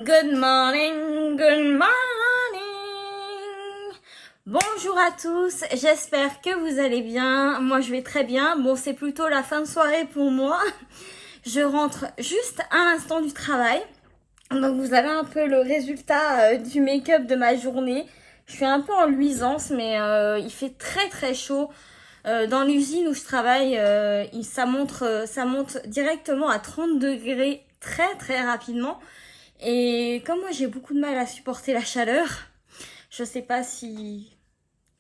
Good morning, good morning. Bonjour à tous, j'espère que vous allez bien. Moi je vais très bien. Bon, c'est plutôt la fin de soirée pour moi. Je rentre juste à l'instant du travail. Donc vous avez un peu le résultat du make-up de ma journée. Je suis un peu en luisance, mais il fait très très chaud. Dans l'usine où je travaille, ça monte directement à 30 degrés très très rapidement. Et comme moi j'ai beaucoup de mal à supporter la chaleur, je sais pas si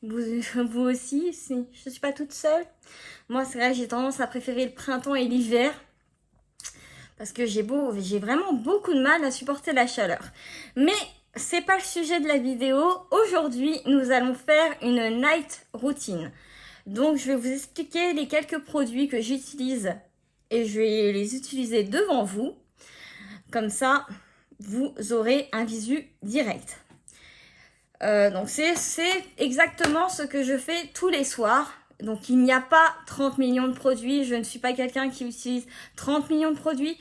vous, vous aussi, si je suis pas toute seule. Moi c'est vrai que j'ai tendance à préférer le printemps et l'hiver parce que j'ai vraiment beaucoup de mal à supporter la chaleur. Mais c'est pas le sujet de la vidéo. Aujourd'hui, nous allons faire une night routine. Donc je vais vous expliquer les quelques produits que j'utilise et je vais les utiliser devant vous. Comme ça, vous aurez un visu direct. Donc c'est exactement ce que je fais tous les soirs. Donc il n'y a pas 30 millions de produits. Je ne suis pas quelqu'un qui utilise 30 millions de produits.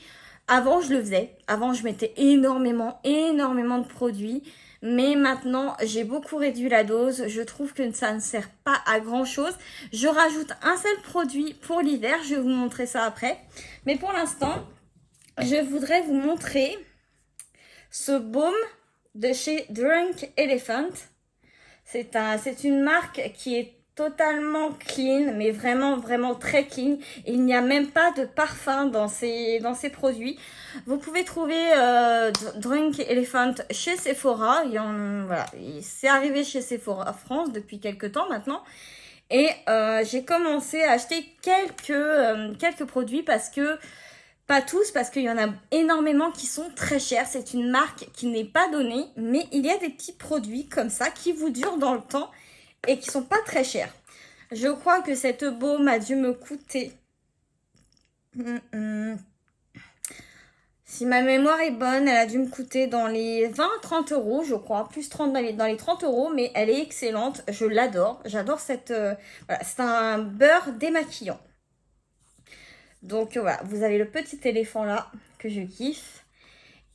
Avant, je le faisais. Avant, je mettais énormément de produits. Mais maintenant, j'ai beaucoup réduit la dose. Je trouve que ça ne sert pas à grand chose. Je rajoute un seul produit pour l'hiver. Je vais vous montrer ça après. Mais pour l'instant, je voudrais vous montrer ce baume de chez Drunk Elephant. C'est une marque qui est totalement clean, mais vraiment très clean. Il n'y a même pas de parfum dans ces produits. Vous pouvez trouver Drunk Elephant chez Sephora. Voilà, c'est arrivé chez Sephora France depuis quelques temps maintenant. Et j'ai commencé à acheter quelques produits parce que pas tous, parce qu'il y en a énormément qui sont très chers. C'est une marque qui n'est pas donnée, mais il y a des petits produits comme ça qui vous durent dans le temps et qui sont pas très chers. Je crois que cette baume a dû me coûter... Si ma mémoire est bonne, elle a dû me coûter dans les 20-30 euros, je crois. Plus 30 dans les 30 euros, mais elle est excellente. Je l'adore. J'adore cette... voilà, c'est un beurre démaquillant. Donc voilà, vous avez le petit éléphant là que je kiffe.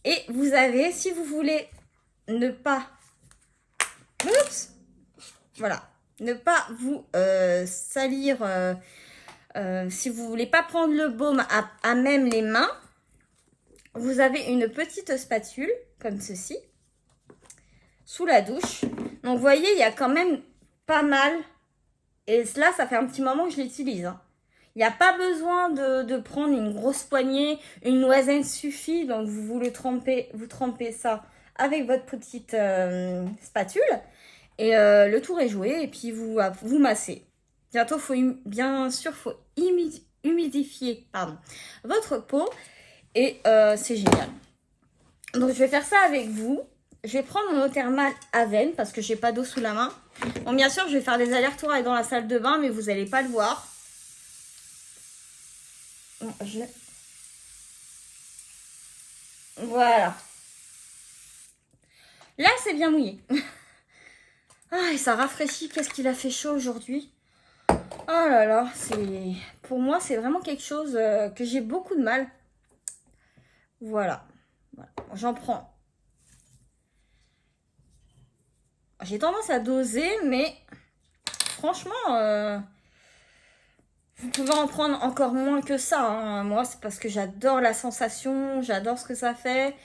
Et vous avez, si vous voulez ne pas... Oups, voilà. Ne pas vous salir... si vous voulez pas prendre le baume à même les mains, vous avez une petite spatule, comme ceci, sous la douche. Donc vous voyez, il y a quand même pas mal. Et là, ça fait un petit moment que je l'utilise. Hein. Il n'y a pas besoin de prendre une grosse poignée. Une noisette suffit. Donc, vous trempez ça avec votre petite spatule. Et le tour est joué. Et puis, vous massez. Bientôt, bien sûr, il faut humidifier votre peau. Et c'est génial. Donc, je vais faire ça avec vous. Je vais prendre mon eau thermale à veine parce que j'ai pas d'eau sous la main. Bon, bien sûr, je vais faire des allers-retours dans la salle de bain, mais vous n'allez pas le voir. Bon, voilà. Là, c'est bien mouillé. Ah, et ça rafraîchit. Qu'est-ce qu'il a fait chaud aujourd'hui. Oh là là, pour moi, c'est vraiment quelque chose que j'ai beaucoup de mal. Voilà. J'en prends. J'ai tendance à doser, mais franchement, vous pouvez en prendre encore moins que ça. Hein. Moi, c'est parce que j'adore la sensation, j'adore ce que ça fait.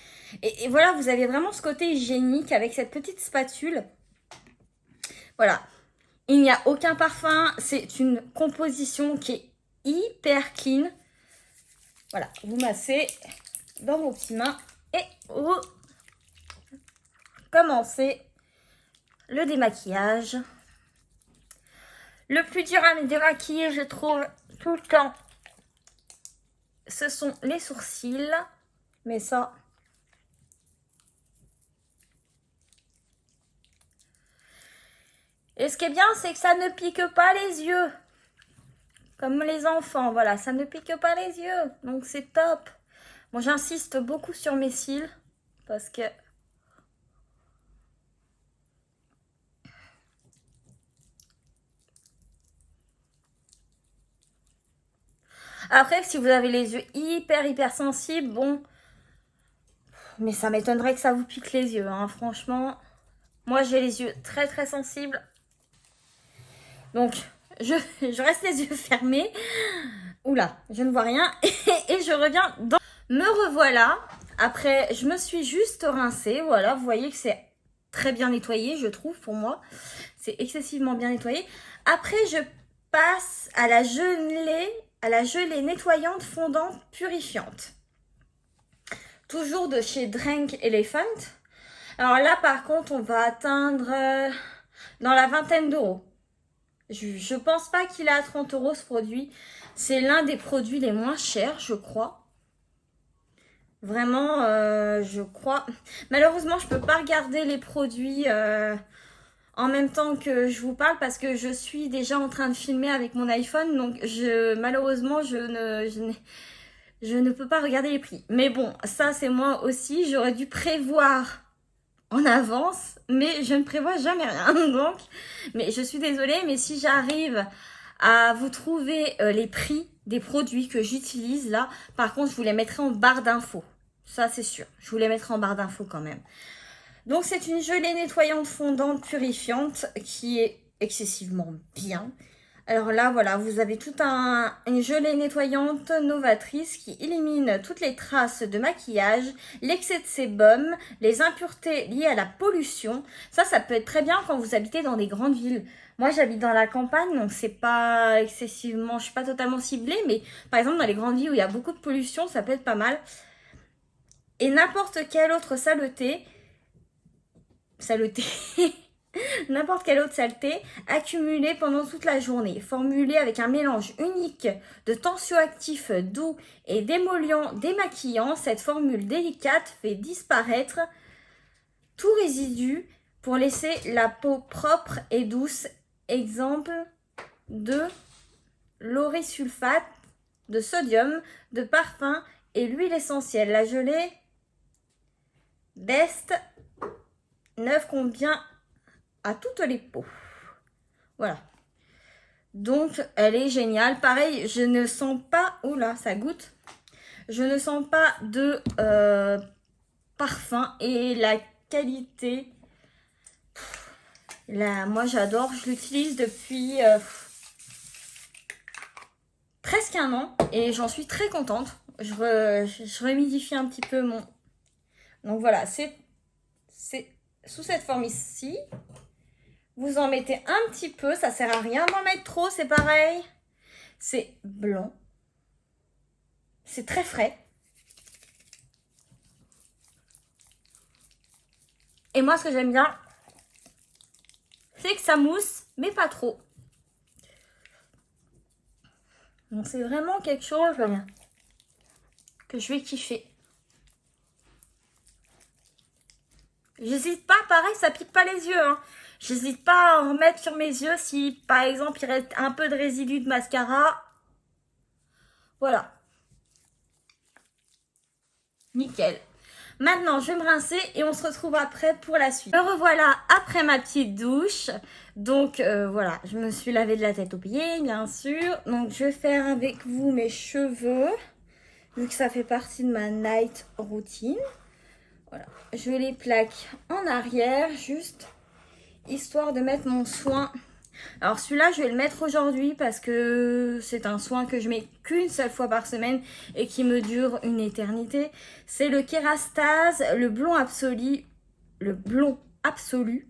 Et voilà, vous avez vraiment ce côté hygiénique avec cette petite spatule. Voilà. Il n'y a aucun parfum. C'est une composition qui est hyper clean. Voilà. Vous massez dans vos petites mains et vous commencez le démaquillage. Le plus dur à me démaquiller, je trouve, tout le temps, ce sont les sourcils. Mais ça... Et ce qui est bien, c'est que ça ne pique pas les yeux. Comme les enfants, voilà, ça ne pique pas les yeux. Donc c'est top. Bon, j'insiste beaucoup sur mes cils. Parce que... Après, si vous avez les yeux hyper sensibles, bon... Mais ça m'étonnerait que ça vous pique les yeux, hein. Franchement, moi j'ai les yeux très très sensibles. Donc, je reste les yeux fermés. Oula, je ne vois rien. Et je reviens dans... Me revoilà. Après, je me suis juste rincée. Voilà, vous voyez que c'est très bien nettoyé, je trouve, pour moi. C'est excessivement bien nettoyé. Après, je passe à la gelée nettoyante fondante purifiante. Toujours de chez Drink Elephant. Alors là, par contre, on va atteindre dans la vingtaine d'euros. Je pense pas qu'il est à 30 euros ce produit. C'est l'un des produits les moins chers, je crois. Vraiment, je crois. Malheureusement, je peux pas regarder les produits en même temps que je vous parle parce que je suis déjà en train de filmer avec mon iPhone. Donc, malheureusement, je ne peux pas regarder les prix. Mais bon, ça, c'est moi aussi. J'aurais dû prévoir en avance, mais je ne prévois jamais rien. Donc, mais je suis désolée, mais si j'arrive à vous trouver les prix des produits que j'utilise là, par contre, je vous les mettrai en barre d'infos. Ça, c'est sûr. Je vous les mettrai en barre d'infos quand même. Donc, c'est une gelée nettoyante fondante purifiante qui est excessivement bien. Alors là, voilà, vous avez toute une gelée nettoyante novatrice qui élimine toutes les traces de maquillage, l'excès de sébum, les impuretés liées à la pollution. Ça peut être très bien quand vous habitez dans des grandes villes. Moi, j'habite dans la campagne, donc c'est pas excessivement, je suis pas totalement ciblée, mais par exemple, dans les grandes villes où il y a beaucoup de pollution, ça peut être pas mal. Et n'importe quelle autre saleté, n'importe quelle autre saleté accumulée pendant toute la journée, formulée avec un mélange unique de tensioactifs doux et d'émollients démaquillants, cette formule délicate fait disparaître tout résidu pour laisser la peau propre et douce. Exemple de laurysulfate, de sodium, de parfum et l'huile essentielle. La gelée Best 9 convient à toutes les peaux. Voilà. Donc, elle est géniale. Pareil, je ne sens pas... Oula, ça goûte. Je ne sens pas de parfum. Et la qualité... Là, moi, j'adore. Je l'utilise depuis presque un an. Et j'en suis très contente. Je remidifie un petit peu mon... Donc, voilà. C'est sous cette forme ici. Vous en mettez un petit peu, ça sert à rien d'en mettre trop, c'est pareil. C'est blanc. C'est très frais. Et moi, ce que j'aime bien, c'est que ça mousse, mais pas trop. Donc, c'est vraiment quelque chose que je vais kiffer. J'hésite pas, pareil, ça pique pas les yeux, hein. J'hésite pas à en remettre sur mes yeux si, par exemple, il reste un peu de résidu de mascara. Voilà. Nickel. Maintenant, je vais me rincer et on se retrouve après pour la suite. Me revoilà après ma petite douche. Donc, voilà, je me suis lavé de la tête aux pieds, bien sûr. Donc, je vais faire avec vous mes cheveux, vu que ça fait partie de ma night routine. Voilà, je les plaque en arrière, juste histoire de mettre mon soin. Alors celui-là, je vais le mettre aujourd'hui parce que c'est un soin que je mets qu'une seule fois par semaine et qui me dure une éternité. C'est le Kérastase, le blond absolu. Le blond absolu.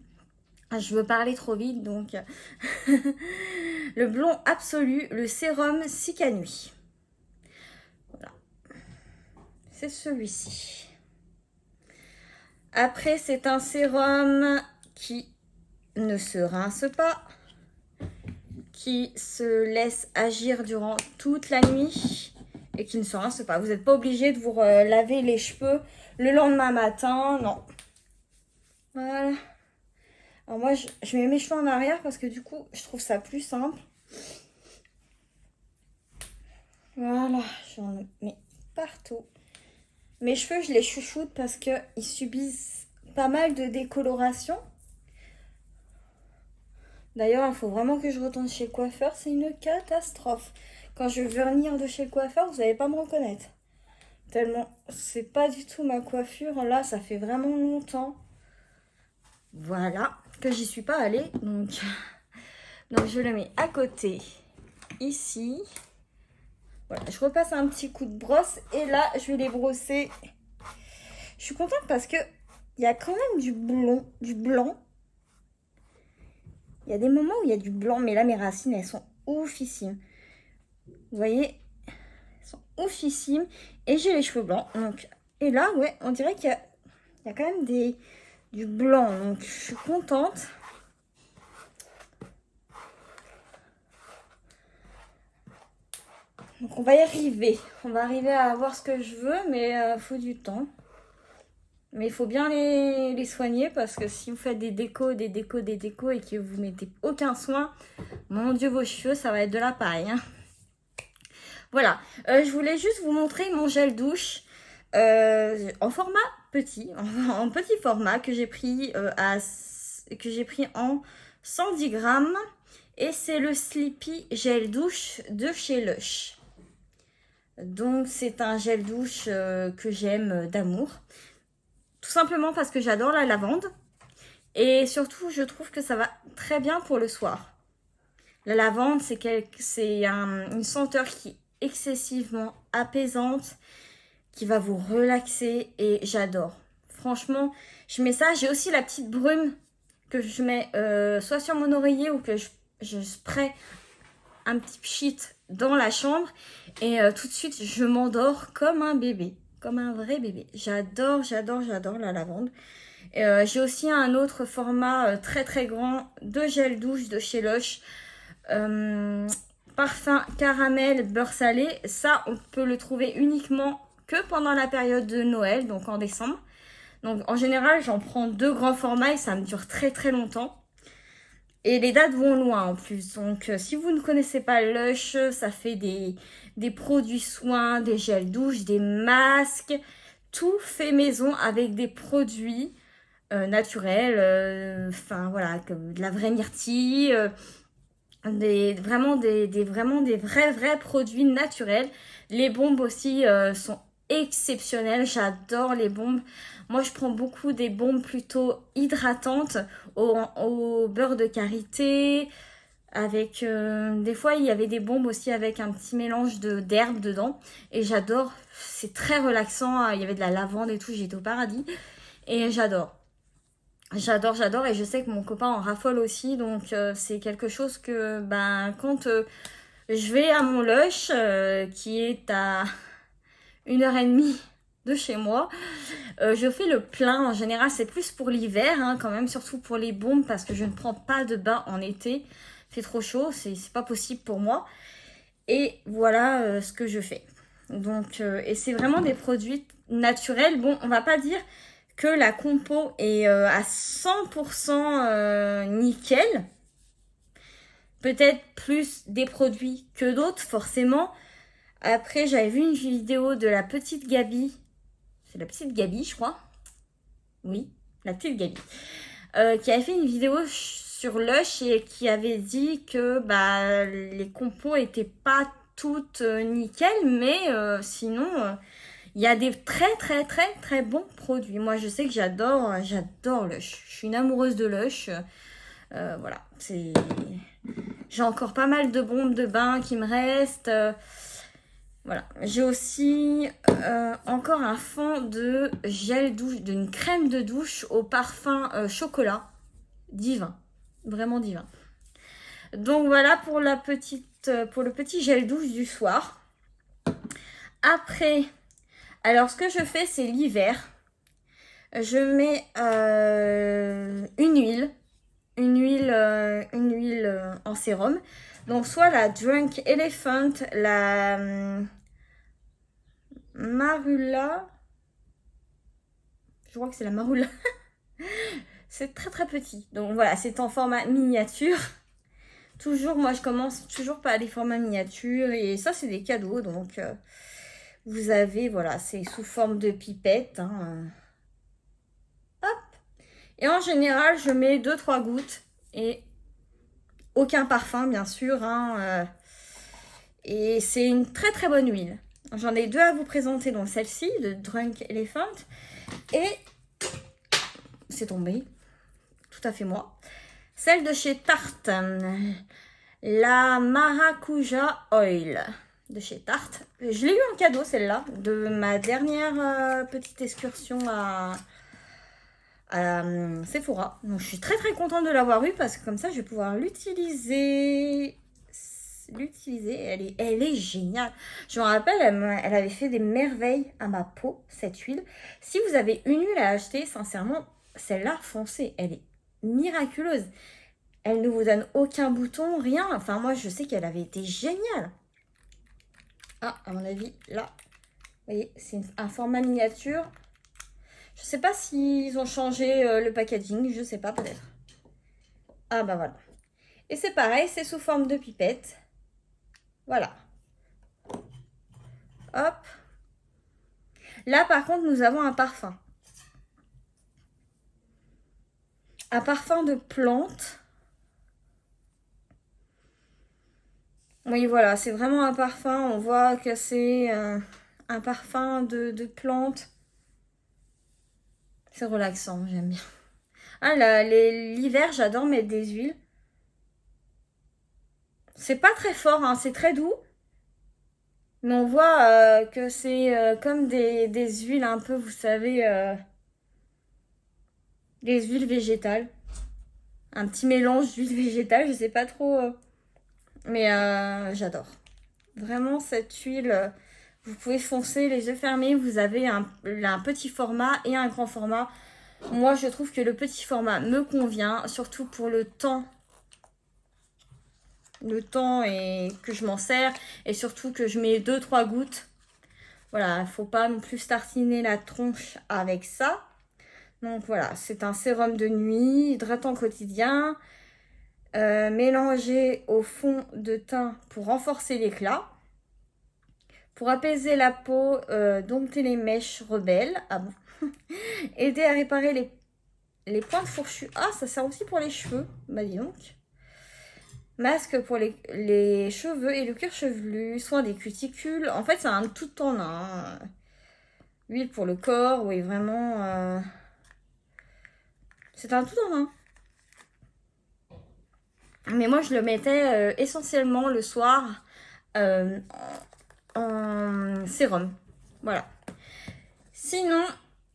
Ah, je veux parler trop vite, donc... le blond absolu, le sérum Cicanuit. Voilà. C'est celui-ci. Après, c'est un sérum qui ne se rince pas, qui se laisse agir durant toute la nuit et qui ne se rince pas. Vous n'êtes pas obligé de vous laver les cheveux le lendemain matin, non. Voilà. Alors moi, je mets mes cheveux en arrière parce que du coup, je trouve ça plus simple. Voilà, j'en mets partout. Mes cheveux, je les chouchoute parce qu'ils subissent pas mal de décoloration. D'ailleurs, il faut vraiment que je retourne chez le coiffeur. C'est une catastrophe. Quand je veux venir de chez le coiffeur, vous n'allez pas me reconnaître. tellement c'est pas du tout ma coiffure. Là, ça fait vraiment longtemps. Voilà, que j'y suis pas allée. Donc je le mets à côté, ici. Voilà, je repasse un petit coup de brosse et là, je vais les brosser. Je suis contente parce que il y a quand même du blanc. Il y a des moments où il y a du blanc, mais là, mes racines, elles sont oufissimes. Vous voyez, elles sont oufissimes. Et j'ai les cheveux blancs. Donc, et là, ouais, on dirait qu'il y a quand même du blanc. Donc, je suis contente. Donc, on va y arriver. On va arriver à avoir ce que je veux, mais il faut du temps. Mais il faut bien les soigner parce que si vous faites des décos et que vous mettez aucun soin, mon Dieu, vos cheveux, ça va être de la paille. Hein. Voilà, je voulais juste vous montrer mon gel douche en format petit, en petit format que j'ai pris, en 110 grammes. Et c'est le Sleepy Gel Douche de chez Lush. Donc c'est un gel douche que j'aime d'amour. Tout simplement parce que j'adore la lavande. Et surtout, je trouve que ça va très bien pour le soir. La lavande, c'est une senteur qui est excessivement apaisante, qui va vous relaxer et j'adore. Franchement, je mets ça. J'ai aussi la petite brume que je mets soit sur mon oreiller ou que je spray un petit pchit dans la chambre. Et tout de suite, je m'endors comme un bébé. Comme un vrai bébé. J'adore la lavande. J'ai aussi un autre format très très grand de gel douche de chez Lush. Parfum caramel beurre salé. Ça, on peut le trouver uniquement que pendant la période de Noël, donc en décembre. Donc en général, j'en prends 2 grands formats et ça me dure très très longtemps. Et les dates vont loin en plus. Donc si vous ne connaissez pas Lush, ça fait des produits soins, des gels douche, des masques. Tout fait maison avec des produits naturels. Enfin voilà, comme de la vraie myrtille. Vraiment des vrais produits naturels. Les bombes aussi sont exceptionnelles. J'adore les bombes. Moi, je prends beaucoup des bombes plutôt hydratantes au beurre de karité. Avec des fois, il y avait des bombes aussi avec un petit mélange d'herbes dedans. Et j'adore. C'est très relaxant. Il y avait de la lavande et tout. J'étais au paradis. Et j'adore. J'adore et je sais que mon copain en raffole aussi, donc c'est quelque chose que quand je vais à mon Lush qui est à 1h30 de chez moi, je fais le plein. En général, c'est plus pour l'hiver hein, quand même, surtout pour les bombes parce que je ne prends pas de bain en été, il fait trop chaud, c'est pas possible pour moi. Et voilà ce que je fais. Donc et c'est vraiment des produits naturels. Bon, on va pas dire que la compo est à 100% nickel. Peut-être plus des produits que d'autres, forcément. Après, j'avais vu une vidéo de la petite Gabi. C'est la petite Gabi, je crois. Oui, la petite Gabi. Qui avait fait une vidéo sur Lush et qui avait dit que les compos étaient pas toutes nickel, mais sinon... il y a des très bons produits. Moi, je sais que j'adore Lush. Je suis une amoureuse de Lush. Voilà, j'ai encore pas mal de bombes de bain qui me restent. Voilà, j'ai aussi encore un fond de gel douche, d'une crème de douche au parfum chocolat. Divin, vraiment divin. Donc voilà pour le petit gel douche du soir. Après... Alors, ce que je fais, c'est l'hiver. Je mets une huile en sérum. Donc, soit la Drunk Elephant, la Marula. Je crois que c'est la Marula. C'est très petit. Donc, voilà, c'est en format miniature. Toujours, moi, je commence toujours par les formats miniatures. Et ça, c'est des cadeaux. Donc... vous avez, voilà, c'est sous forme de pipette. Hein. Hop. Et en général, je mets 2-3 gouttes. Et aucun parfum, bien sûr. Hein. Et c'est une très bonne huile. J'en ai deux à vous présenter, donc celle-ci de Drunk Elephant et c'est tombé, tout à fait moi. Celle de chez Tarte, la Maracuja Oil de chez Tarte. Je l'ai eu en cadeau celle-là, de ma dernière petite excursion à Sephora. Donc je suis très très contente de l'avoir eu parce que comme ça je vais pouvoir l'utiliser. Elle est géniale. Je me rappelle, elle avait fait des merveilles à ma peau, cette huile. Si vous avez une huile à acheter, sincèrement, celle-là, foncez. Elle est miraculeuse. Elle ne vous donne aucun bouton, rien. Enfin, moi, je sais qu'elle avait été géniale. Ah, à mon avis, là, vous voyez, c'est un format miniature. Je sais pas s'ils ont changé le packaging, je sais pas, peut-être. Ah, bah voilà. Et c'est pareil, c'est sous forme de pipette. Voilà. Hop. Là, par contre, nous avons un parfum. Un parfum de plante. Oui, voilà, c'est vraiment un parfum. On voit que c'est un parfum de plante. C'est relaxant, j'aime bien. Ah, l'hiver, j'adore mettre des huiles. C'est pas très fort, hein, c'est très doux. Mais on voit que c'est comme des huiles un peu, vous savez, des huiles végétales. Un petit mélange d'huile végétale, je sais pas trop. Mais j'adore. Vraiment, cette huile, vous pouvez foncer les yeux fermés. Vous avez un petit format et un grand format. Moi, je trouve que le petit format me convient, surtout pour le temps. Le temps et que je m'en sers. Et surtout que je mets 2-3 gouttes. Voilà, il ne faut pas non plus tartiner la tronche avec ça. Donc voilà, c'est un sérum de nuit, hydratant quotidien. Mélangé au fond de teint pour renforcer l'éclat. Pour apaiser la peau, dompter les mèches rebelles. Ah bon. Aider à réparer les pointes fourchues. Ah, ça sert aussi pour les cheveux. Bah dis donc. Masque pour les cheveux et le cuir chevelu. Soin des cuticules. En fait, c'est un tout en un. Huile pour le corps. Oui, vraiment. C'est un tout en un. Mais moi, je le mettais essentiellement le soir en sérum. Voilà. Sinon,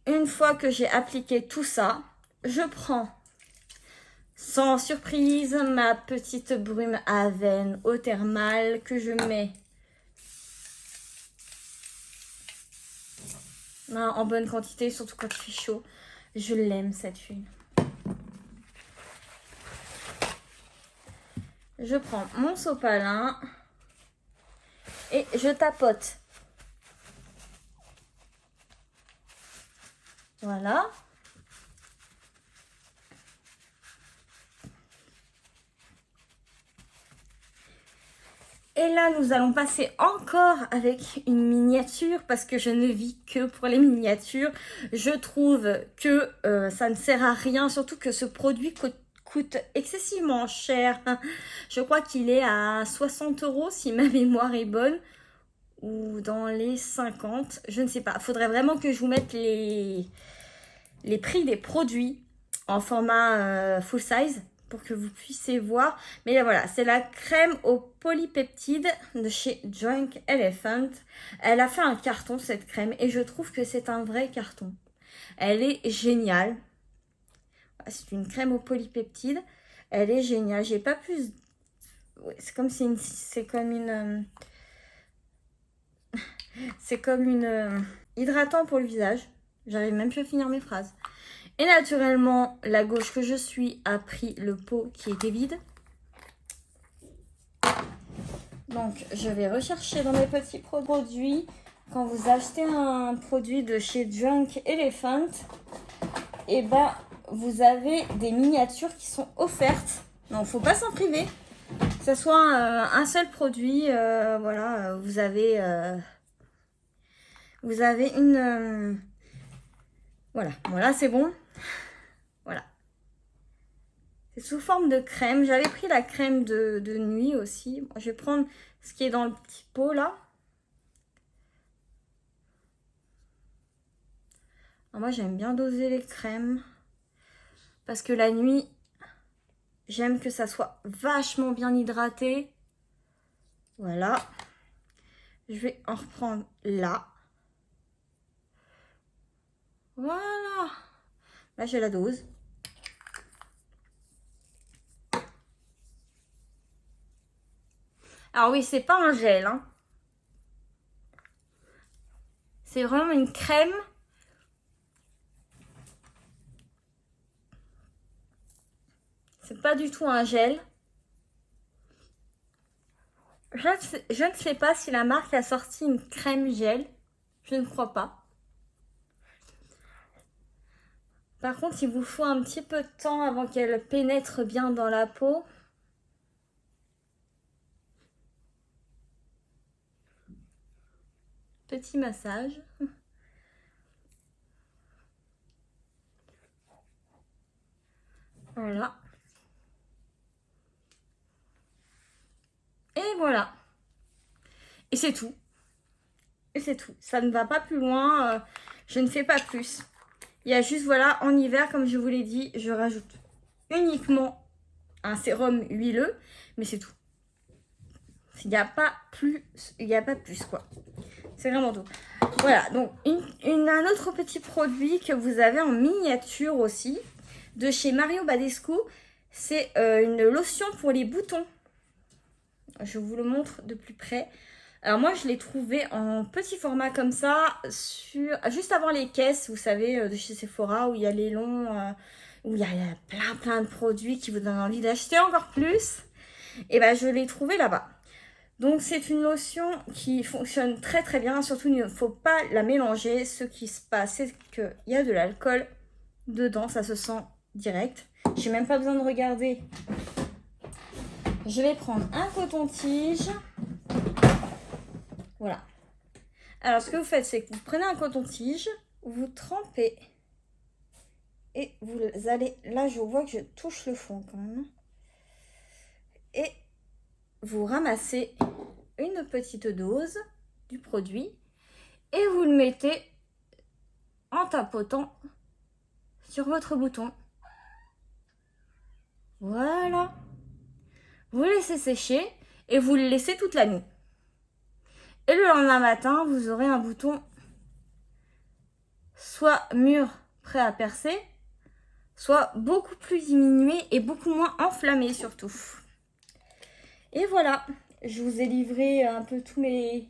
une fois que j'ai appliqué tout ça, je prends, sans surprise, ma petite brume Aven eau thermale que je mets en bonne quantité, surtout quand il fait chaud. Je l'aime cette huile. Je prends mon sopalin et je tapote. Voilà. Et là, nous allons passer encore avec une miniature parce que je ne vis que pour les miniatures. Je trouve que ça ne sert à rien, surtout que ce produit coûte excessivement cher. Je crois qu'il est à 60 € si ma mémoire est bonne, ou dans les 50, je ne sais pas. Il faudrait vraiment que je vous mette les prix des produits en format full size pour que vous puissiez voir. Mais là, voilà, c'est la crème au polypeptide de chez Drunk Elephant. Elle a fait un carton, cette crème, et je trouve que c'est un vrai carton. Elle est géniale. C'est une crème au polypeptide. Elle est géniale. J'ai pas plus... Ouais, c'est comme si c'est comme une... c'est comme une hydratant pour le visage. J'arrive même plus à finir mes phrases. Et naturellement, la gauche que je suis a pris le pot qui était vide. Donc, je vais rechercher dans mes petits produits. Quand vous achetez un produit de chez Drunk Elephant, et ben, vous avez des miniatures qui sont offertes. Non, il ne faut pas s'en priver. Que ce soit un seul produit, voilà, vous avez une... voilà, c'est bon. Voilà. C'est sous forme de crème. J'avais pris la crème de nuit aussi. Je vais prendre ce qui est dans le petit pot là. Alors moi, j'aime bien doser les crèmes. Parce que la nuit, j'aime que ça soit vachement bien hydraté. Voilà. Je vais en reprendre là. Voilà. Là, j'ai la dose. Alors oui, c'est pas un gel, hein. C'est vraiment une crème. C'est pas du tout un gel. Je ne sais pas si la marque a sorti une crème gel. Je ne crois pas. Par contre, il vous faut un petit peu de temps avant qu'elle pénètre bien dans la peau. Petit massage. Voilà. Et voilà. Et c'est tout. Et c'est tout. Ça ne va pas plus loin. Je ne fais pas plus. Il y a juste, voilà, en hiver, comme je vous l'ai dit, je rajoute uniquement un sérum huileux. Mais c'est tout. Il n'y a pas plus. Il n'y a pas plus, quoi. C'est vraiment tout. Voilà. Donc, un autre petit produit que vous avez en miniature aussi. De chez Mario Badescu. C'est une lotion pour les boutons. Je vous le montre de plus près. Alors moi, je l'ai trouvé en petit format comme ça, juste avant les caisses, vous savez, de chez Sephora, où il y a les longs, où il y a plein de produits qui vous donnent envie d'acheter encore plus. Et ben, je l'ai trouvé là-bas. Donc, c'est une lotion qui fonctionne très très bien. Surtout, il ne faut pas la mélanger. Ce qui se passe, c'est qu'il y a de l'alcool dedans. Ça se sent direct. J'ai même pas besoin de regarder. Je vais prendre un coton-tige. Voilà. Alors, ce que vous faites, c'est que vous prenez un coton-tige, vous trempez et vous allez... Là, je vois que je touche le fond quand même. Et vous ramassez une petite dose du produit et vous le mettez en tapotant sur votre bouton. Voilà. Vous laissez sécher et vous le laissez toute la nuit. Et le lendemain matin, vous aurez un bouton soit mûr, prêt à percer, soit beaucoup plus diminué et beaucoup moins enflammé surtout. Et voilà, je vous ai livré un peu tous mes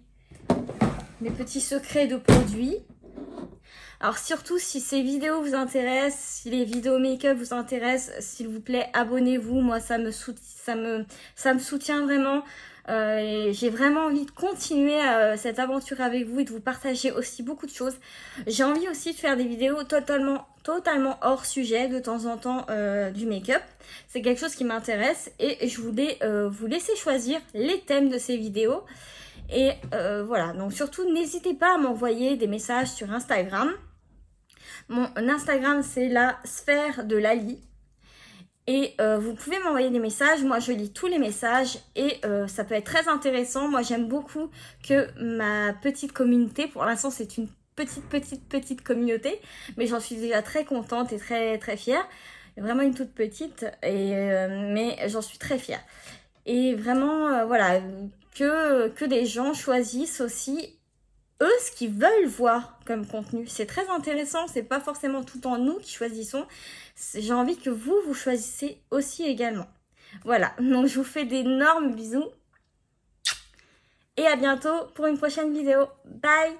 petits secrets de produits. Alors surtout, si ces vidéos vous intéressent, si les vidéos make-up vous intéressent, s'il vous plaît, abonnez-vous. Moi, ça me soutient vraiment. J'ai vraiment envie de continuer cette aventure avec vous et de vous partager aussi beaucoup de choses. J'ai envie aussi de faire des vidéos totalement hors sujet de temps en temps du make-up. C'est quelque chose qui m'intéresse et je voulais vous laisser choisir les thèmes de ces vidéos. Et voilà, donc surtout n'hésitez pas à m'envoyer des messages sur Instagram. Mon Instagram, c'est la sphère de Lali. Et vous pouvez m'envoyer des messages, moi je lis tous les messages et ça peut être très intéressant. Moi j'aime beaucoup que ma petite communauté, pour l'instant c'est une petite communauté, mais j'en suis déjà très contente et très fière. Vraiment une toute petite, mais j'en suis très fière. Et vraiment, voilà, que des gens choisissent aussi eux ce qu'ils veulent voir comme contenu. C'est très intéressant, c'est pas forcément tout le temps nous qui choisissons. J'ai envie que vous choisissez aussi également. Voilà, donc je vous fais d'énormes bisous. Et à bientôt pour une prochaine vidéo. Bye!